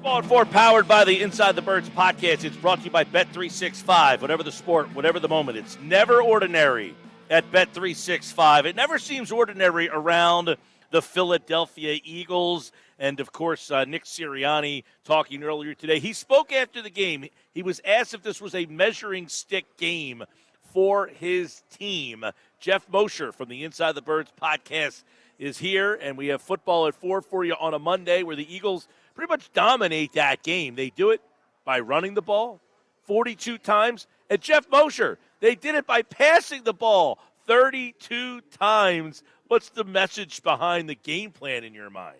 Football at 4, powered by the Inside the Birds podcast. It's brought to you by Bet365. Whatever the sport, whatever the moment, it's never ordinary at Bet365. It never seems ordinary around the Philadelphia Eagles. And, of course, Nick Sirianni talking earlier today. He spoke after the game. He was asked if this was a measuring stick game for his team. Geoff Mosher from the Inside the Birds podcast is here, and we have football at 4 for you on a Monday where the Eagles pretty much dominate that game. They do it by running the ball 42 times. And Geoff Mosher, they did it by passing the ball 32 times. What's the message behind the game plan in your mind?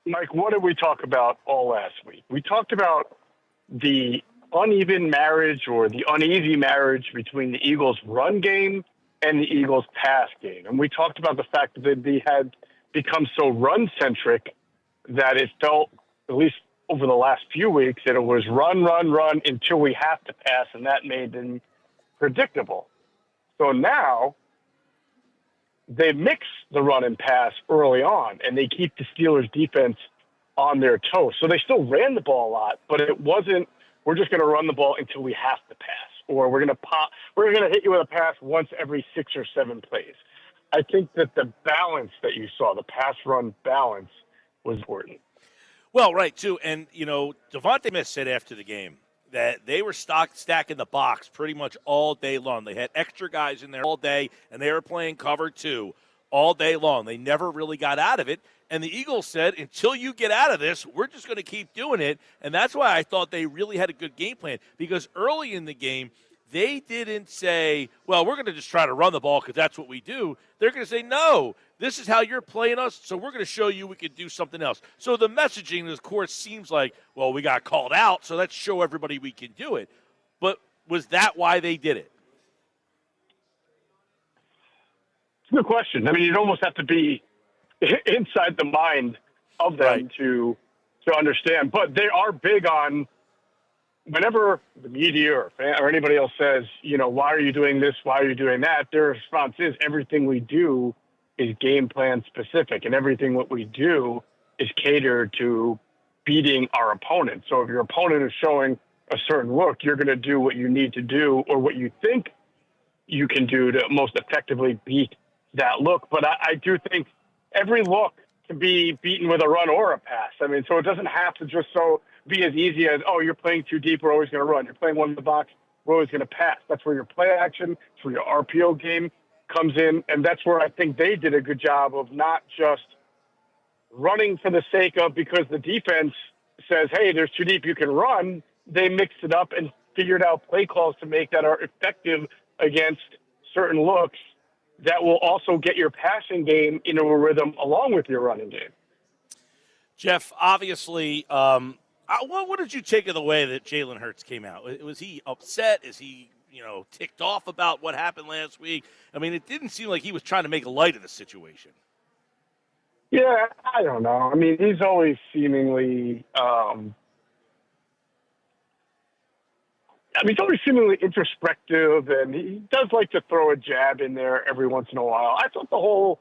Mike, what did we talk about all last week? We talked about the uneven marriage or the uneasy marriage between the Eagles' run game and the Eagles' pass game. And we talked about the fact that they had become so run-centric that it felt, at least over the last few weeks, that it was run until we have to pass, and that made them predictable. So now they mix the run and pass early on, and they keep the Steelers' defense on their toes. So they still ran the ball a lot, but it wasn't, we're just going to run the ball until we have to pass, or we're going to hit you with a pass once every 6 or 7 plays. I think that the balance that you saw, the pass-run balance, was important. Well, right, too. And, Devontae Smith said after the game that they were stacking the box pretty much all day long. They had extra guys in there all day, and they were playing cover 2 all day long. They never really got out of it. And the Eagles said, until you get out of this, we're just going to keep doing it. And that's why I thought they really had a good game plan, because early in the game, they didn't say, well, we're going to just try to run the ball because that's what we do. They're going to say, no, this is how you're playing us, so we're going to show you we can do something else. So the messaging, of course, seems like, well, we got called out, so let's show everybody we can do it. But was that why they did it? It's a good question. I mean, you'd almost have to be inside the mind of them right. to understand. But they are big on, whenever the media or anybody else says, why are you doing this? Why are you doing that? Their response is everything we do is game plan specific, and everything what we do is catered to beating our opponent. So if your opponent is showing a certain look, you're going to do what you need to do or what you think you can do to most effectively beat that look. But I do think every look can be beaten with a run or a pass. I mean, so it doesn't have to just be as easy as, oh, you're playing too deep, we're always going to run. You're playing one in the box, we're always going to pass. That's where your play action, that's where your RPO game comes in, and that's where I think they did a good job of not just running for the sake of, because the defense says, hey, there's too deep, you can run. They mixed it up and figured out play calls to make that are effective against certain looks that will also get your passing game into a rhythm along with your running game. Geoff, obviously, what did you take of the way that Jalen Hurts came out? Was he upset? Is he, ticked off about what happened last week? I mean, it didn't seem like he was trying to make light of the situation. Yeah, I don't know. I mean, he's always seemingly he's always seemingly introspective, and he does like to throw a jab in there every once in a while. I thought the whole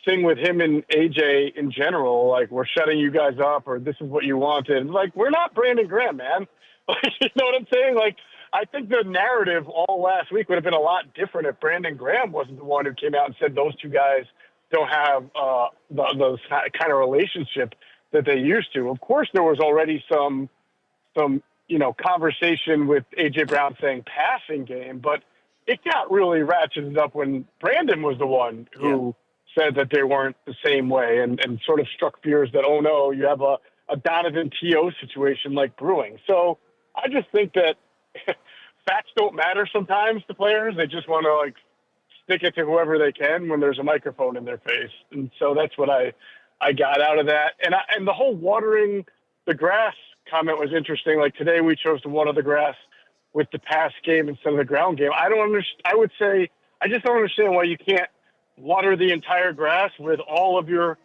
thing with him and AJ in general, like, we're shutting you guys up, or this is what you wanted. Like, we're not Brandon Graham, man. Like, you know what I'm saying? Like, I think the narrative all last week would have been a lot different if Brandon Graham wasn't the one who came out and said those two guys don't have those kind of relationship that they used to. Of course, there was already some conversation with A.J. Brown saying passing game, but it got really ratcheted up when Brandon was the one who said that they weren't the same way and sort of struck fears that, oh, no, you have a Donovan T.O. situation like brewing. So I just think that facts don't matter sometimes to players. They just want to, stick it to whoever they can when there's a microphone in their face. And so that's what I got out of that. And the whole watering the grass comment was interesting. Like, today we chose to water the grass with the pass game instead of the ground game. I would say I just don't understand why you can't water the entire grass with all of your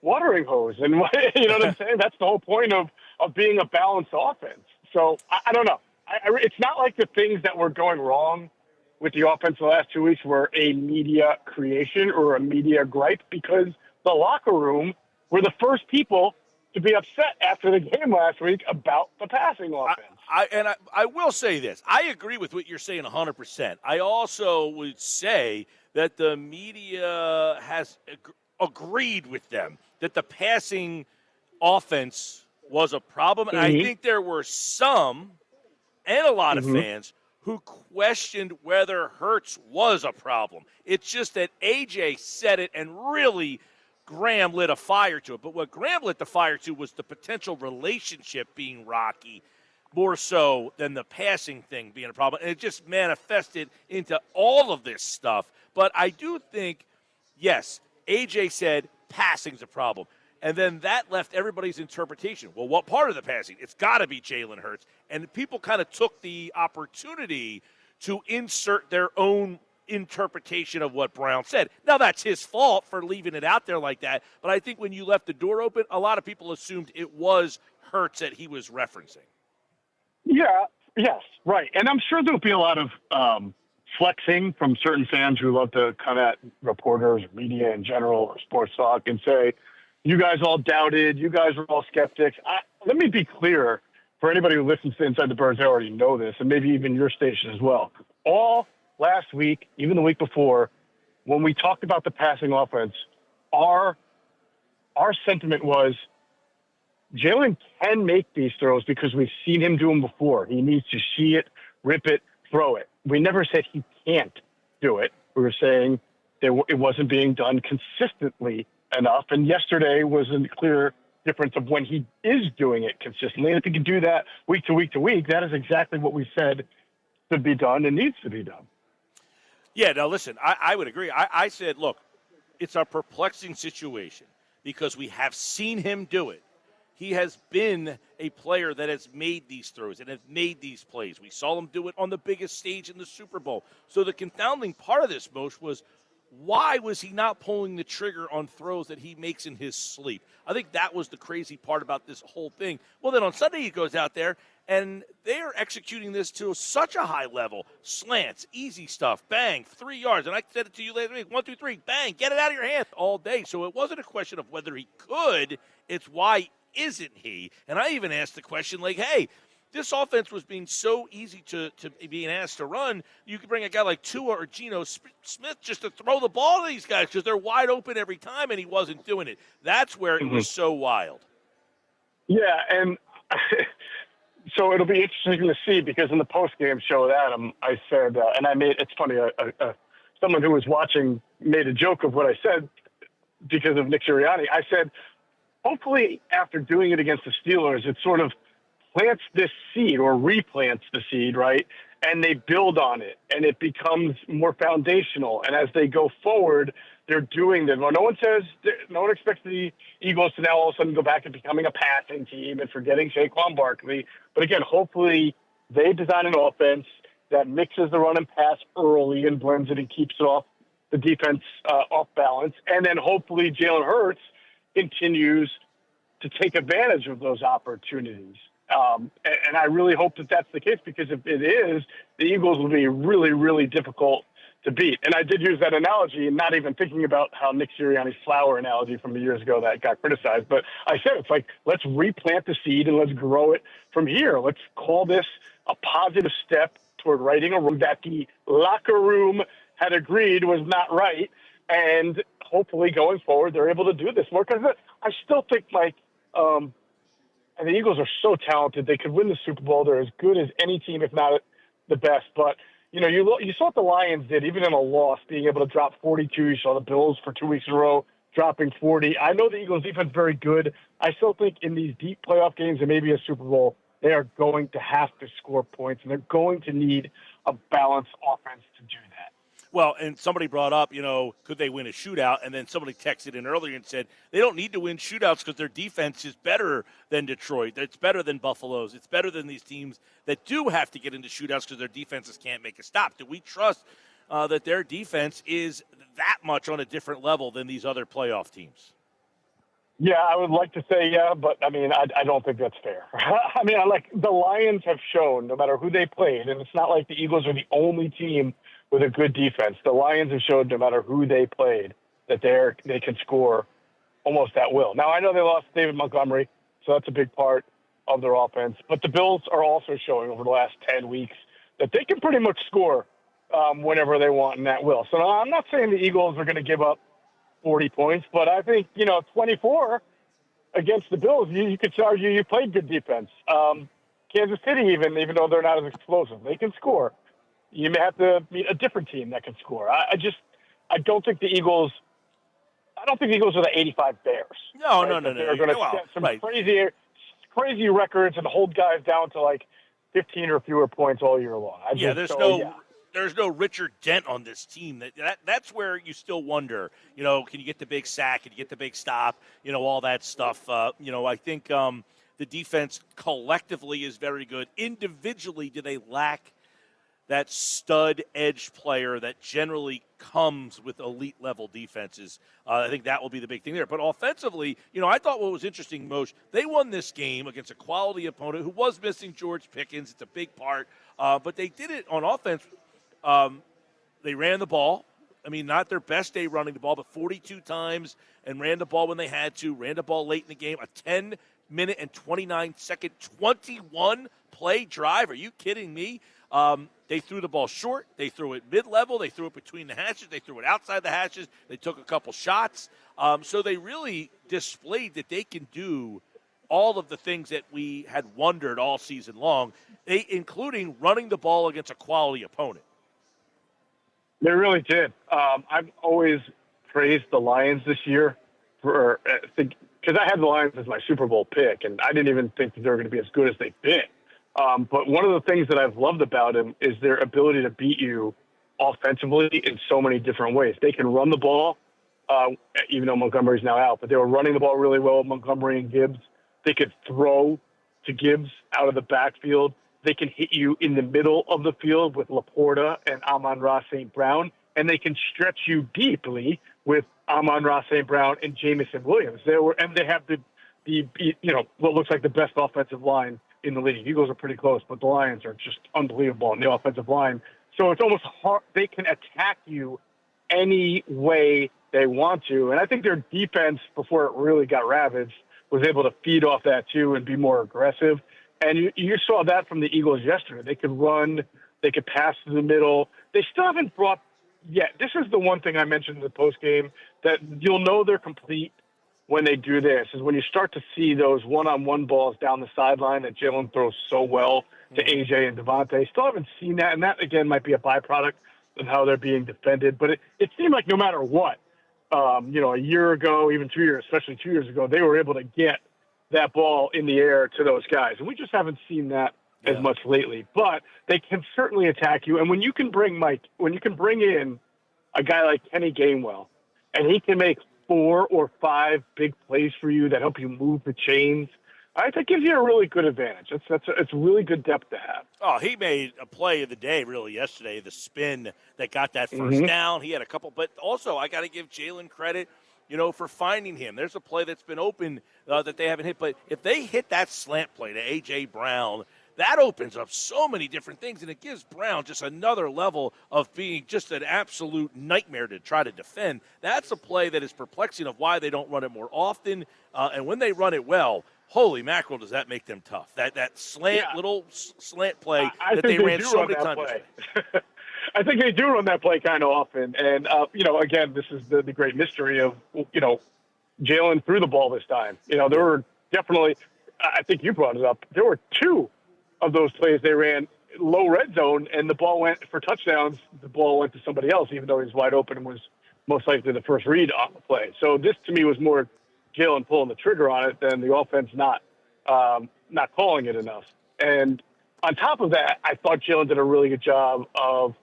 watering hose. And you know what I'm saying? That's the whole point of being a balanced offense. So I don't know. It's not like the things that were going wrong with the offense the last 2 weeks were a media creation or a media gripe, because the locker room were the first people to be upset after the game last week about the passing offense. I will say this. I agree with what you're saying 100%. I also would say that the media has agreed with them that the passing offense was a problem. And I think there were some and a lot of fans who questioned whether Hurts was a problem. It's just that A.J. said it and really Graham lit a fire to it. But what Graham lit the fire to was the potential relationship being rocky more so than the passing thing being a problem. And it just manifested into all of this stuff. But I do think, yes, A.J. said passing's a problem. And then that left everybody's interpretation. Well, what part of the passing? It's got to be Jalen Hurts. And people kind of took the opportunity to insert their own interpretation of what Brown said. Now, that's his fault for leaving it out there like that. But I think when you left the door open, a lot of people assumed it was Hurts that he was referencing. Yeah, yes, right. And I'm sure there'll be a lot of flexing from certain fans who love to come at reporters, media in general, or sports talk and say, you guys all doubted, you guys were all skeptics. Let me be clear for anybody who listens to Inside the Birds, they already know this, and maybe even your station as well. All last week, even the week before, when we talked about the passing offense, our sentiment was Jalen can make these throws because we've seen him do them before. He needs to see it, rip it, throw it. We never said he can't do it. We were saying that it wasn't being done consistently enough. And yesterday was a clear difference of when he is doing it consistently. And if he can do that week to week to week, that is exactly what we said should be done and needs to be done. Yeah, now listen, I would agree. I said, look, it's a perplexing situation because we have seen him do it. He has been a player that has made these throws and has made these plays. We saw him do it on the biggest stage in the Super Bowl. So the confounding part of this, Moshe, was why was he not pulling the trigger on throws that he makes in his sleep? I think that was the crazy part about this whole thing. Well, then on Sunday he goes out there, and they are executing this to such a high level. Slants, easy stuff, bang, 3 yards. And I said it to you last week, 1, 2, 3, bang, get it out of your hand all day. So it wasn't a question of whether he could, it's why isn't he? And I even asked the question like, hey, this offense was being so easy to being asked to run, you could bring a guy like Tua or Geno Smith just to throw the ball to these guys because they're wide open every time, and he wasn't doing it. That's where it was so wild. Yeah, and so it'll be interesting to see because in the post-game show with Adam, I said, and I made, it's funny, someone who was watching made a joke of what I said because of Nick Sirianni. I said, hopefully after doing it against the Steelers, it sort of plants this seed or replants the seed, right? And they build on it and it becomes more foundational. And as they go forward, they're doing that. Well, no one expects the Eagles to now all of a sudden go back to becoming a passing team and forgetting Saquon Barkley. But again, hopefully they design an offense that mixes the run and pass early and blends it and keeps it off the defense off balance. And then hopefully Jalen Hurts continues to take advantage of those opportunities. And I really hope that that's the case because if it is, the Eagles will be really, really difficult to beat. And I did use that analogy and not even thinking about how Nick Sirianni's flower analogy from years ago that got criticized. But I said, it's like, let's replant the seed and let's grow it from here. Let's call this a positive step toward righting a room that the locker room had agreed was not right. And hopefully going forward, they're able to do this more because I still think and the Eagles are so talented. They could win the Super Bowl. They're as good as any team, if not the best. But, you saw what the Lions did, even in a loss, being able to drop 42. You saw the Bills for 2 weeks in a row dropping 40. I know the Eagles' defense is very good. I still think in these deep playoff games and maybe a Super Bowl, they are going to have to score points, and they're going to need a balanced offense to do that. Well, and somebody brought up, could they win a shootout? And then somebody texted in earlier and said they don't need to win shootouts because their defense is better than Detroit. It's better than Buffalo's. It's better than these teams that do have to get into shootouts because their defenses can't make a stop. Do we trust that their defense is that much on a different level than these other playoff teams? Yeah, I would like to say yeah, but, I don't think that's fair. The Lions have shown, no matter who they played, and it's not like the Eagles are the only team with a good defense. The Lions have showed no matter who they played that they can score almost at will. Now, I know they lost David Montgomery. So that's a big part of their offense. But the Bills are also showing over the last 10 weeks that they can pretty much score whenever they want, and that will. So I'm not saying the Eagles are going to give up 40 points, but I think, 24 against the Bills, you could argue you played good defense. Kansas City, even though they're not as explosive, they can score. You may have to meet a different team that can score. I don't think the Eagles – I don't think the Eagles are the 85 Bears. No. They're going to set some crazy records and hold guys down to like 15 or fewer points all year long. There's no Richard Dent on this team. That's where you still wonder, can you get the big sack? Can you get the big stop? All that stuff. I think the defense collectively is very good. Individually, do they lack that stud edge player that generally comes with elite level defenses? I think that will be the big thing there. But offensively, I thought what was interesting, Moshe, they won this game against a quality opponent who was missing George Pickens. It's a big part. But they did it on offense. They ran the ball. I mean, not their best day running the ball, but 42 times, and ran the ball when they had to, ran the ball late in the game. A 10-minute and 29-second, 21-play drive. Are you kidding me? They threw the ball short. They threw it mid-level. They threw it between the hashes. They threw it outside the hashes. They took a couple shots. So they really displayed that they can do all of the things that we had wondered all season long, including running the ball against a quality opponent. They really did. I've always praised the Lions this year because I had the Lions as my Super Bowl pick, and I didn't even think that they were going to be as good as they've been. But one of the things that I've loved about them is their ability to beat you offensively in so many different ways. They can run the ball, even though Montgomery's now out, but they were running the ball really well with Montgomery and Gibbs. They could throw to Gibbs out of the backfield. They can hit you in the middle of the field with Laporta and Amon-Ra St. Brown, and they can stretch you deeply with Amon-Ra St. Brown and Jamison Williams. They have the what looks like the best offensive line in the league. Eagles are pretty close, but the Lions are just unbelievable in the offensive line. So it's almost hard. They can attack you any way they want to. And I think their defense, before it really got ravaged, was able to feed off that too and be more aggressive. And you saw that from the Eagles yesterday. They could run. They could pass to the middle. They still haven't brought yet. This is the one thing I mentioned in the postgame that you'll know they're complete when they do this, is when you start to see those one-on-one balls down the sideline that Jalen throws so well to AJ and Devontae. Still haven't seen that, and that, again, might be a byproduct of how they're being defended. But it seemed like no matter what, a year ago, even 2 years, especially 2 years ago, they were able to get that ball in the air to those guys. And we just haven't seen that as much lately. But they can certainly attack you. And when you can bring in a guy like Kenny Gainwell, and he can make 4 or 5 big plays for you that help you move the chains, that gives you a really good advantage. It's really good depth to have. Oh, he made a play of the day really yesterday, the spin that got that first down. He had a couple, but also I got to give Jalen credit, for finding him. There's a play that's been open that they haven't hit, but if they hit that slant play to A.J. Brown, that opens up so many different things, and it gives Brown just another level of being just an absolute nightmare to try to defend. That's a play that is perplexing of why they don't run it more often, and when they run it well, holy mackerel, does that make them tough. That little slant play that they ran so many times. I think they do run that play kind of often, and, again, this is the great mystery of, Jalen threw the ball this time. There were definitely, I think you brought it up, there were 2 of those plays they ran low red zone, and the ball went for touchdowns. The ball went to somebody else, even though he was wide open and was most likely the first read on the play. So this to me was more Jalen pulling the trigger on it than the offense not calling it enough. And on top of that, I thought Jalen did a really good job of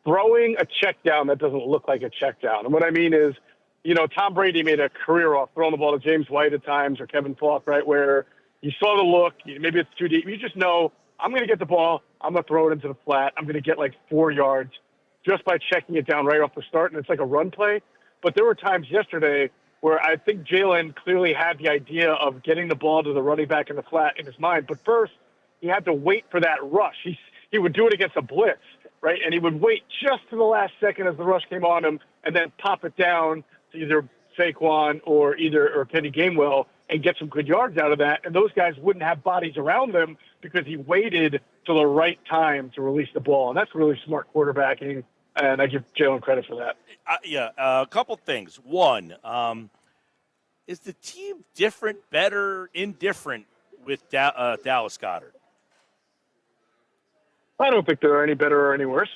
throwing a check down that doesn't look like a check down. And what I mean is, Tom Brady made a career off throwing the ball to James White at times or Kevin Falk, right, where you saw the look, maybe it's too deep. You just know, I'm going to get the ball, I'm going to throw it into the flat, I'm going to get like 4 yards just by checking it down right off the start, and it's like a run play. But there were times yesterday where I think Jalen clearly had the idea of getting the ball to the running back in the flat in his mind. But first, he had to wait for that rush. He would do it against a blitz, right? And he would wait just to the last second as the rush came on him and then pop it down to either Saquon or Kenny Gainwell. and get some good yards out of that. And those guys wouldn't have bodies around them because he waited till the right time to release the ball. And that's really smart quarterbacking. And I give Jalen credit for that. A couple things. One, is the team different, better, indifferent with Dallas Goedert? I don't think they're any better or any worse.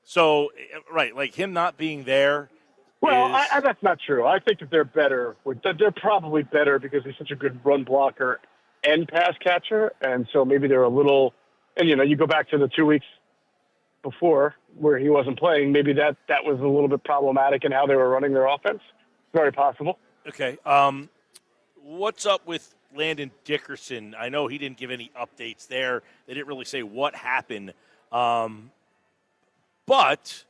So, right, like him not being there. Well, that's not true. I think that they're better. They're probably better because he's such a good run blocker and pass catcher. And so maybe they're a little – and, you go back to the 2 weeks before where he wasn't playing. Maybe that was a little bit problematic in how they were running their offense. Very possible. Okay. What's up with Landon Dickerson? I know he didn't give any updates there. They didn't really say what happened. But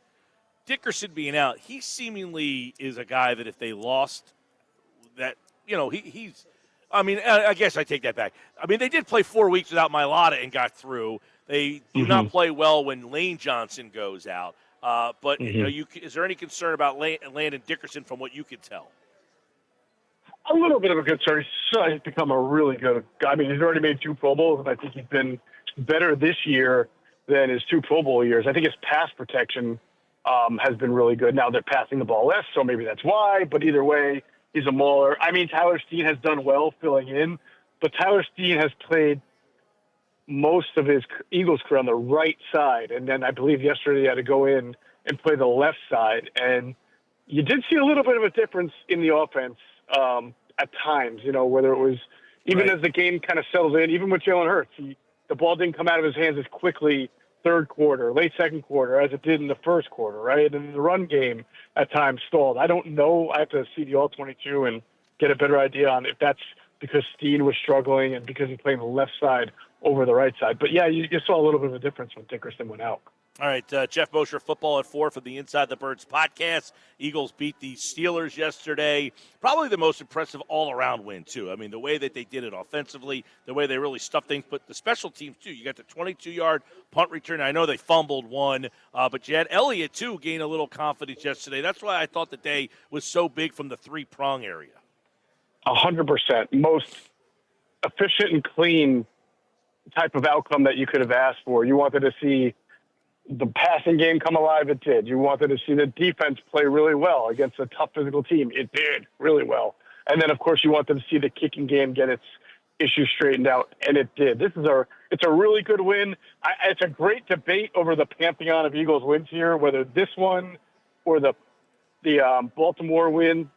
Dickerson being out, he seemingly is a guy that if they lost, that, he's – I mean, I guess I take that back. I mean, they did play 4 weeks without Mailata and got through. They do not play well when Lane Johnson goes out. But, is there any concern about Landon Dickerson from what you could tell? A little bit of a concern. He's become a really good guy. I mean, he's already made 2 Pro Bowls, and I think he's been better this year than his 2 Pro Bowl years. I think his pass protection has been really good. Now they're passing the ball less, so maybe that's why. But either way, he's a mauler. I mean, Tyler Steen has done well filling in, but Tyler Steen has played most of his Eagles career on the right side. And then I believe yesterday he had to go in and play the left side. And you did see a little bit of a difference in the offense at times, whether it was even as the game kind of settles in, even with Jalen Hurts, the ball didn't come out of his hands as quickly third quarter, late second quarter, as it did in the first quarter, right? And the run game at times stalled. I don't know. I have to see the All-22 and get a better idea on if that's because Steen was struggling and because he's playing the left side over the right side. But, yeah, you saw a little bit of a difference when Dickerson went out. All right, Geoff Mosher, Football at 4 from the Inside the Birds podcast. Eagles beat the Steelers yesterday. Probably the most impressive all-around win, too. I mean, the way that they did it offensively, the way they really stuffed things, but the special teams, too. You got the 22-yard punt return. I know they fumbled one, but you had Elliott, too, gain a little confidence yesterday. That's why I thought the day was so big from the three-prong area. 100%. Most efficient and clean type of outcome that you could have asked for. You wanted to see the passing game come alive. It did. You wanted to see the defense play really well against a tough physical team. It did really well. And then, of course, you wanted to see the kicking game get its issues straightened out, and it did. It's a really good win. It's a great debate over the pantheon of Eagles wins here, whether this one or the Baltimore win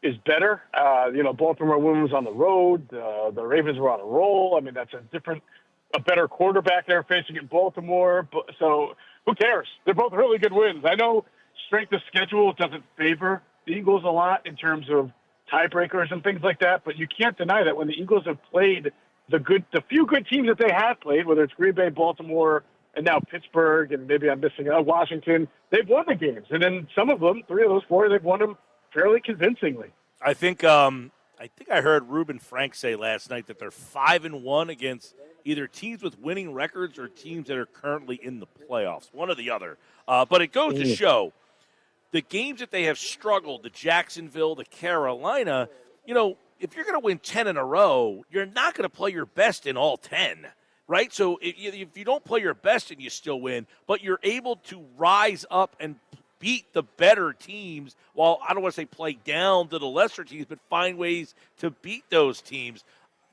is better. Baltimore win was on the road. The Ravens were on a roll. I mean, that's a better quarterback they're facing in Baltimore. So who cares? They're both really good wins. I know strength of schedule doesn't favor the Eagles a lot in terms of tiebreakers and things like that, but you can't deny that when the Eagles have played the few good teams that they have played, whether it's Green Bay, Baltimore, and now Pittsburgh, and maybe I'm missing Washington, they've won the games. And then some of them, 3 of those 4, they've won them fairly convincingly. I think I heard Reuben Frank say last night that they're 5-1 against either teams with winning records or teams that are currently in the playoffs, one or the other. But it goes to show the games that they have struggled, the Jacksonville, the Carolina, if you're going to win 10 in a row, you're not going to play your best in all 10, right? So if you don't play your best and you still win, but you're able to rise up and beat the better teams, while I don't want to say play down to the lesser teams, but find ways to beat those teams,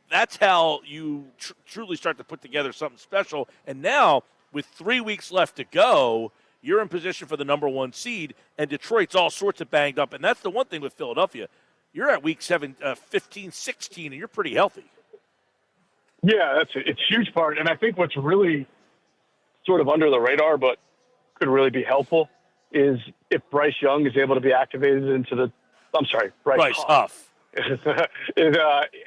that's how you truly start to put together something special. And now, with 3 weeks left to go, you're in position for the number 1 seed, and Detroit's all sorts of banged up. And that's the one thing with Philadelphia. You're at week 15, 16, and you're pretty healthy. Yeah, it's a huge part. And I think what's really sort of under the radar but could really be helpful is if Bryce Young is able to be activated into Bryce Huff. is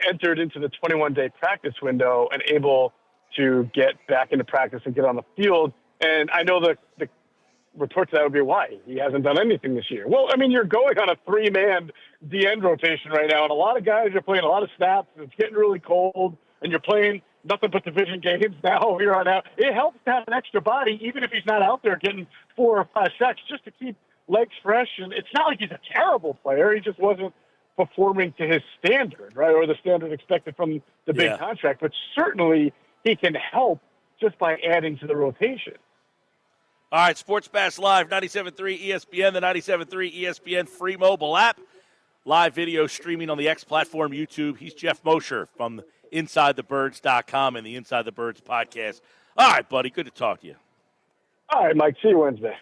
entered into the 21-day practice window and able to get back into practice and get on the field. And I know the retort to that would be why he hasn't done anything this year. Well, I mean, you're going on a 3-man D-end rotation right now, and a lot of guys are playing a lot of snaps. It's getting really cold, and you're playing nothing but division games now here on out. It helps to have an extra body, even if he's not out there getting 4 or 5 sacks, just to keep legs fresh. And it's not like he's a terrible player. He just wasn't performing to his standard, right, or the standard expected from the big Yeah. contract. But certainly he can help just by adding to the rotation. All right, Sports Pass Live, 97.3 ESPN, the 97.3 ESPN free mobile app. Live video streaming on the X platform, YouTube. He's Geoff Mosher from InsideTheBirds.com and the Inside the Birds podcast. All right, buddy, good to talk to you. All right, Mike, see you Wednesday.